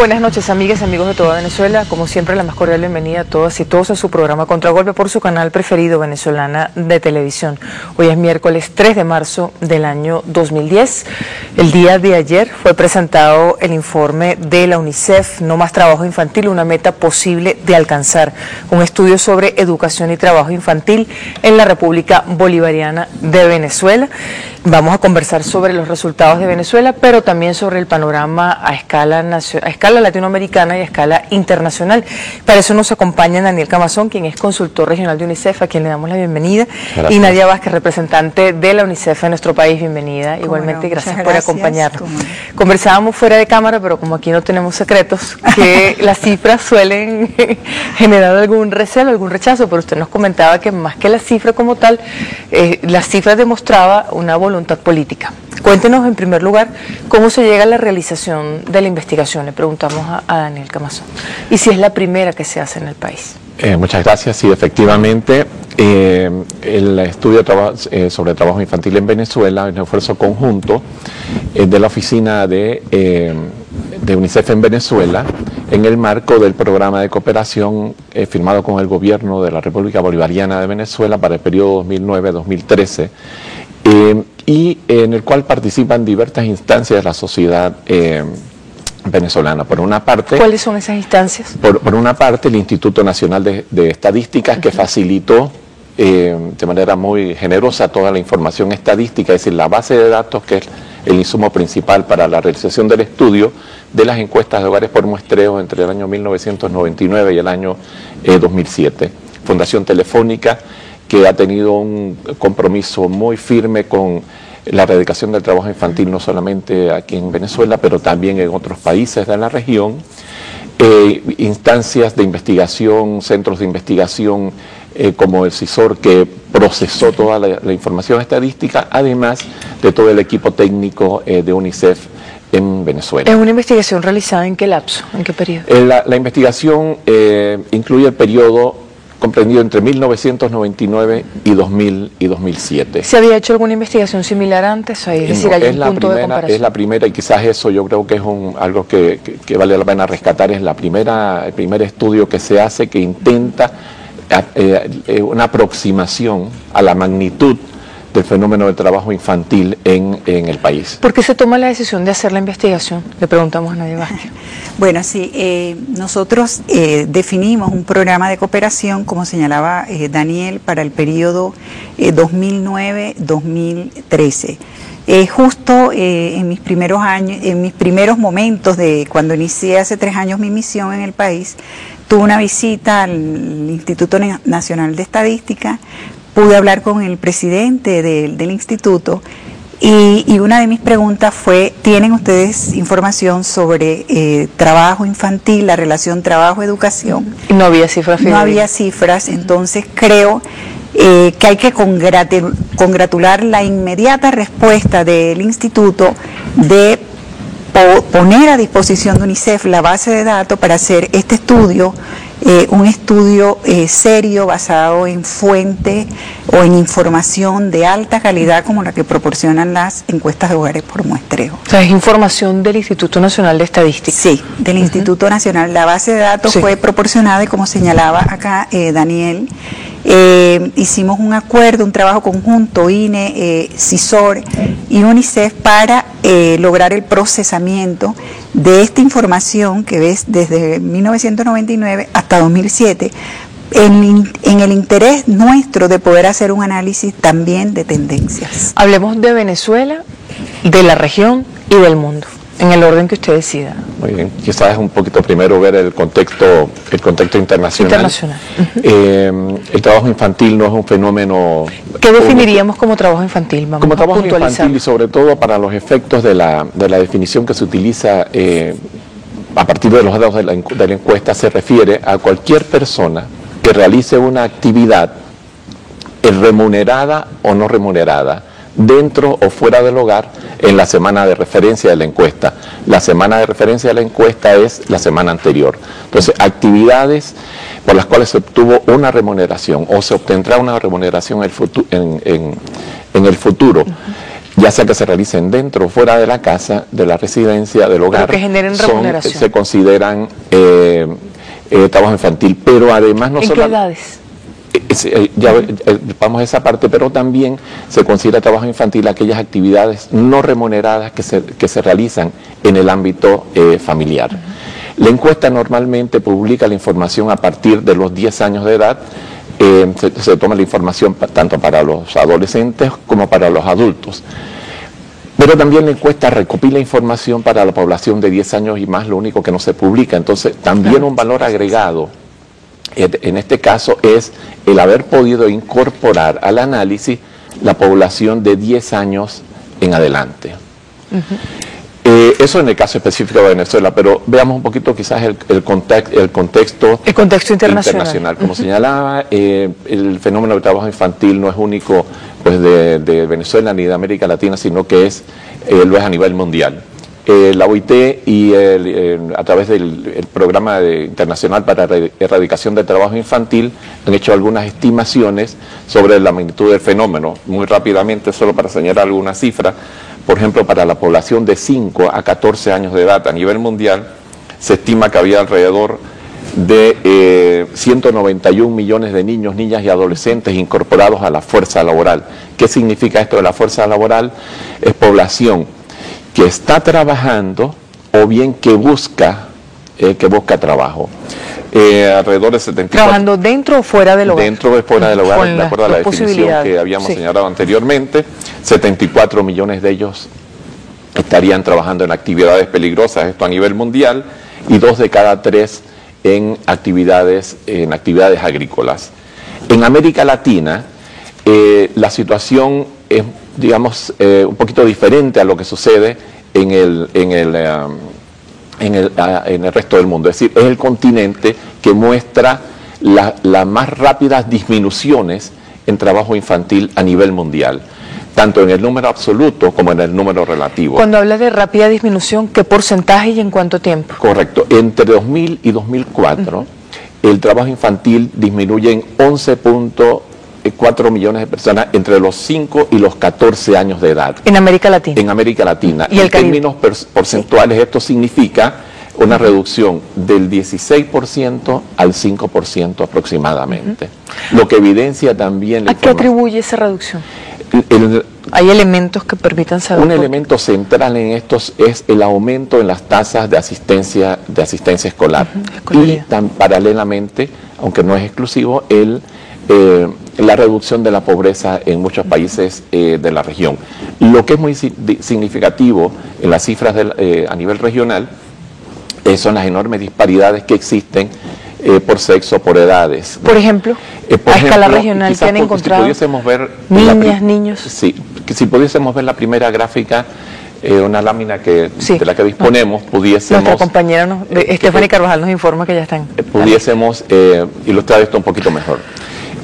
buenas noches, amigas y amigos de toda Venezuela. Como siempre, la más cordial bienvenida a todas y todos a su programa Contragolpe por su canal preferido, Venezolana de Televisión. Hoy es miércoles 3 de marzo del año 2010. El día de ayer fue presentado el informe de la UNICEF, No más trabajo infantil, una meta posible de alcanzar. Un estudio sobre educación y trabajo infantil en la República Bolivariana de Venezuela. Vamos a conversar sobre los resultados de Venezuela, pero también sobre el panorama a escala latinoamericana y a escala internacional. Para eso nos acompaña Daniel Camazón, quien es consultor regional de UNICEF, a quien le damos la bienvenida. Gracias. Y Nadia Vázquez, representante de la UNICEF en nuestro país, bienvenida. Igualmente, gracias por acompañarnos. Conversábamos fuera de cámara, pero como aquí no tenemos secretos, que las cifras suelen generar algún recelo, algún rechazo, pero usted nos comentaba que más que la cifra como tal, las cifras demostraba una voluntad política. Cuéntenos en primer lugar cómo se llega a la realización de la investigación, le preguntamos a Daniel Camazón, y si es la primera que se hace en el país. Muchas gracias. Sí, efectivamente, el estudio sobre trabajo infantil en Venezuela es un esfuerzo conjunto de la oficina de UNICEF en Venezuela en el marco del programa de cooperación firmado con el gobierno de la República Bolivariana de Venezuela para el periodo 2009-2013 y en el cual participan diversas instancias de la sociedad venezolana. Por una parte, ¿cuáles son esas instancias? Por una parte, el Instituto Nacional de Estadísticas, que facilitó de manera muy generosa toda la información estadística, es decir, la base de datos que es el insumo principal para la realización del estudio de las encuestas de hogares por muestreo entre el año 1999 y el año 2007. Fundación Telefónica, que ha tenido un compromiso muy firme con la erradicación del trabajo infantil, no solamente aquí en Venezuela, pero también en otros países de la región, instancias de investigación, centros de investigación como el CISOR, que procesó toda la información estadística, además de todo el equipo técnico de UNICEF en Venezuela. ¿Es una investigación realizada en qué lapso, en qué periodo? La investigación incluye el periodo comprendido entre 1999 y 2007. ¿Se había hecho alguna investigación similar antes? Es decir, ¿hay un punto de comparación? Es la primera, y quizás eso yo creo que es algo que vale la pena rescatar. Es el primer estudio que se hace que intenta una aproximación a la magnitud del fenómeno del trabajo infantil en el país. ¿Por qué se toma la decisión de hacer la investigación? Le preguntamos a Nadia Vázquez. Bueno, sí, nosotros definimos un programa de cooperación, como señalaba Daniel, para el periodo 2009-2013. Justo en mis primeros años, en mis primeros momentos de cuando inicié hace 3 años mi misión en el país, tuve una visita al Instituto Nacional de Estadística. Pude hablar con el presidente del instituto y una de mis preguntas fue: ¿tienen ustedes información sobre trabajo infantil, la relación trabajo-educación? No había cifras. No había cifras, entonces creo que hay que congratular la inmediata respuesta del instituto de poner a disposición de UNICEF la base de datos para hacer este estudio. Un estudio serio, basado en fuente o en información de alta calidad como la que proporcionan las encuestas de hogares por muestreo. O sea, es información del Instituto Nacional de Estadística. Sí, del Instituto Nacional. La base de datos fue proporcionada y, como señalaba acá Daniel, hicimos un acuerdo, un trabajo conjunto, INE, CISOR y UNICEF para lograr el procesamiento de esta información que ves desde 1999 hasta 2007, en el interés nuestro de poder hacer un análisis también de tendencias. Hablemos de Venezuela, de la región y del mundo, en el orden que usted decida. Muy bien, quizás es un poquito primero ver el contexto internacional. El trabajo infantil no es un fenómeno... ¿Qué definiríamos como trabajo infantil? Vamos como a trabajo puntualizar. infantil, y sobre todo para los efectos de la definición que se utiliza a partir de los datos de la encuesta, se refiere a cualquier persona que realice una actividad remunerada o no remunerada, dentro o fuera del hogar, en la semana de referencia de la encuesta. La semana de referencia de la encuesta es la semana anterior. Entonces, actividades por las cuales se obtuvo una remuneración o se obtendrá una remuneración en el futuro. ya sea que se realicen dentro o fuera de la casa, de la residencia, del hogar, que generen remuneración, se consideran trabajo infantil. Pero además no solo... ¿En qué edades? Ya vamos a esa parte, pero también se considera trabajo infantil aquellas actividades no remuneradas que se realizan en el ámbito familiar. La encuesta normalmente publica la información a partir de los 10 años de edad. Se toma la información tanto para los adolescentes como para los adultos. Pero también la encuesta recopila información para la población de 10 años y más, lo único que no se publica. Entonces, también un valor agregado en este caso es el haber podido incorporar al análisis la población de 10 años en adelante. Eso en el caso específico de Venezuela, pero veamos un poquito quizás el contexto internacional. Como señalaba, el fenómeno del trabajo infantil no es único pues, de Venezuela ni de América Latina, sino que lo es a nivel mundial. La OIT y a través del programa internacional para erradicación del trabajo infantil han hecho algunas estimaciones sobre la magnitud del fenómeno. Muy rápidamente, solo para señalar algunas cifras, por ejemplo, para la población de 5 a 14 años de edad a nivel mundial, se estima que había alrededor de 191 millones de niños, niñas y adolescentes incorporados a la fuerza laboral. ¿Qué significa esto de la fuerza laboral? Es población que está trabajando o bien que busca trabajo. Alrededor de 74... ¿Trabajando dentro o fuera del hogar? Dentro o fuera del hogar, de acuerdo a la definición que habíamos señalado anteriormente. 74 millones de ellos estarían trabajando en actividades peligrosas, esto a nivel mundial, y 2 de cada 3 en actividades agrícolas. En América Latina, la situación es, digamos, un poquito diferente a lo que sucede en el resto del mundo. Es decir, es el continente que muestra las más rápidas disminuciones en trabajo infantil a nivel mundial, tanto en el número absoluto como en el número relativo. Cuando habla de rápida disminución, ¿qué porcentaje y en cuánto tiempo? Correcto. Entre 2000 y 2004, el trabajo infantil disminuye en 11.4 millones de personas entre los 5 y los 14 años de edad. ¿En América Latina? En América Latina. ¿Y en términos porcentuales, esto significa una reducción del 16% al 5% aproximadamente. Lo que evidencia también... ¿A qué atribuye esa reducción? ¿Hay elementos que permitan saber? Un elemento central en estos es el aumento en las tasas de asistencia escolar. Y paralelamente, aunque no es exclusivo, la reducción de la pobreza en muchos países de la región. Lo que es muy significativo en las cifras a nivel regional son las enormes disparidades que existen por sexo, por edades. Por ejemplo, a escala regional, ¿qué han encontrado? Si pudiésemos ver niñas, niños. Sí, si pudiésemos ver la primera gráfica, una lámina de la que disponemos, pudiésemos... Nuestra compañera Stephanie Carvajal nos informa que ya están. Pudiésemos ilustrar esto un poquito mejor.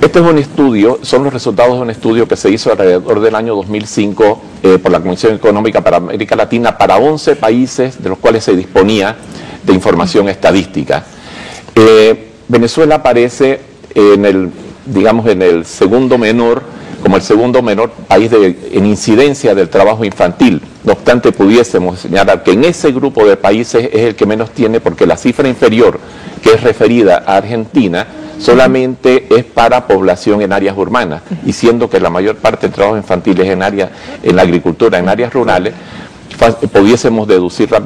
Este es un estudio, son los resultados de un estudio que se hizo alrededor del año 2005 por la Comisión Económica para América Latina para 11 países de los cuales se disponía de información estadística. Venezuela aparece en el segundo menor, como el segundo menor país en incidencia del trabajo infantil. No obstante, pudiésemos señalar que en ese grupo de países es el que menos tiene, porque la cifra inferior, que es referida a Argentina, solamente es para población en áreas urbanas, y siendo que la mayor parte del trabajo infantil es en la agricultura, en áreas rurales, pudiésemos deducir rápidamente